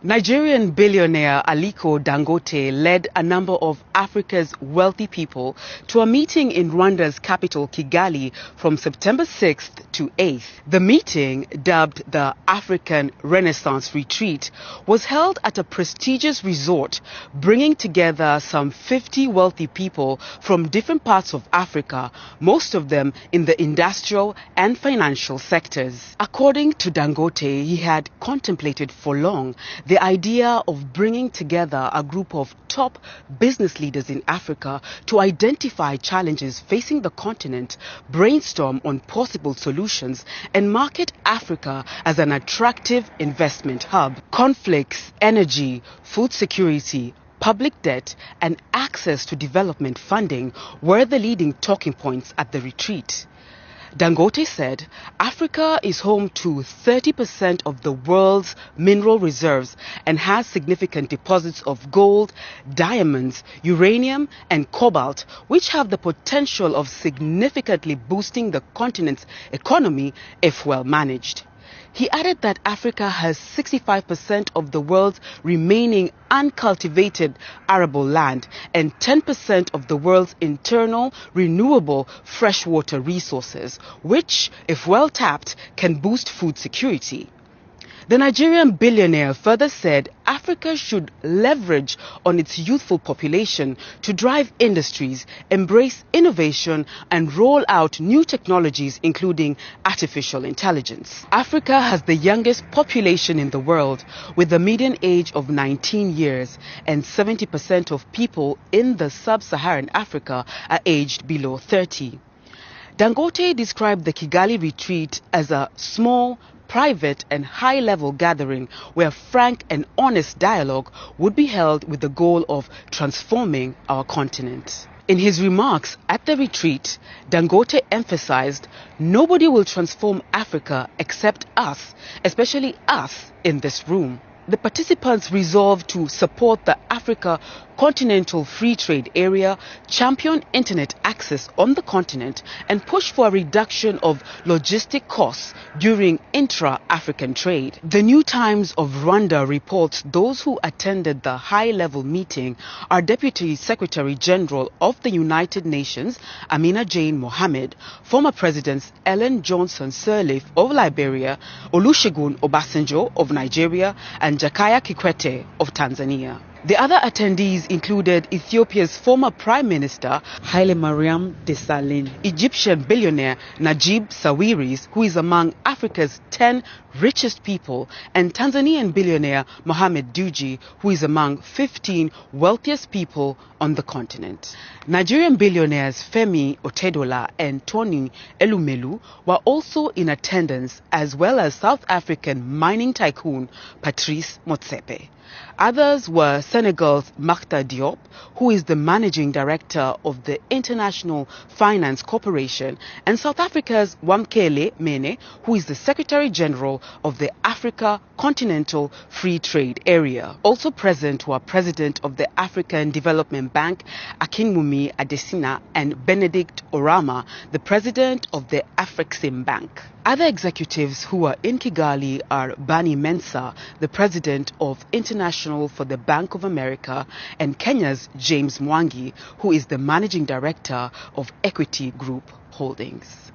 Nigerian billionaire Aliko Dangote led a number of Africa's wealthy people to a meeting in Rwanda's capital, Kigali, from September 6th to 8th. The meeting, dubbed the African Renaissance Retreat, was held at a prestigious resort, bringing together some 50 wealthy people from different parts of Africa, most of them in the industrial and financial sectors. According to Dangote, he had contemplated for long the idea of bringing together a group of top business leaders in Africa to identify challenges facing the continent, brainstorm on possible solutions, and market Africa as an attractive investment hub. Conflicts, energy, food security, public debt, and access to development funding were the leading talking points at the retreat. Dangote said Africa is home to 30% of the world's mineral reserves and has significant deposits of gold, diamonds, uranium, and cobalt, which have the potential of significantly boosting the continent's economy if well managed. He added that Africa has 65% of the world's remaining uncultivated arable land and 10% of the world's internal renewable freshwater resources, which, if well tapped, can boost food security. The Nigerian billionaire further said Africa should leverage on its youthful population to drive industries, embrace innovation, and roll out new technologies, including artificial intelligence. Africa has the youngest population in the world, with a median age of 19 years, and 70% of people in the sub-Saharan Africa are aged below 30. Dangote described the Kigali retreat as a small, private and high-level gathering where frank and honest dialogue would be held with the goal of transforming our continent. In his remarks at the retreat, Dangote emphasized nobody will transform Africa except us, especially us in this room. The participants resolved to support the Africa Continental Free Trade Area, champion internet access on the continent, and push for a reduction of logistic costs during intra-African trade. The New Times of Rwanda reports those who attended the high-level meeting are Deputy Secretary General of the United Nations, Amina Jane Mohammed, former Presidents Ellen Johnson Sirleaf of Liberia, Olusegun Obasanjo of Nigeria, and Jakaya Kikwete of Tanzania. The other attendees included Ethiopia's former Prime Minister Haile Mariam Desalegn, Egyptian billionaire Najib Sawiris, who is among Africa's 10 richest people, and Tanzanian billionaire Mohamed Dewji, who is among 15 wealthiest people on the continent. Nigerian billionaires Femi Otedola and Tony Elumelu were also in attendance, as well as South African mining tycoon Patrice Motsepe. Others were Senegal's Makhtar Diop, who is the managing director of the International Finance Corporation, and South Africa's Wamkele Mene, who is the Secretary General of the Africa Continental Free Trade Area. Also present were President of the African Development Bank, Akinwumi Adesina, and Benedict Orama, the President of the Afrexim Bank. Other executives who are in Kigali are Bani Mensah, the President of International for the Bank of America, and Kenya's James Mwangi, who is the Managing Director of Equity Group Holdings.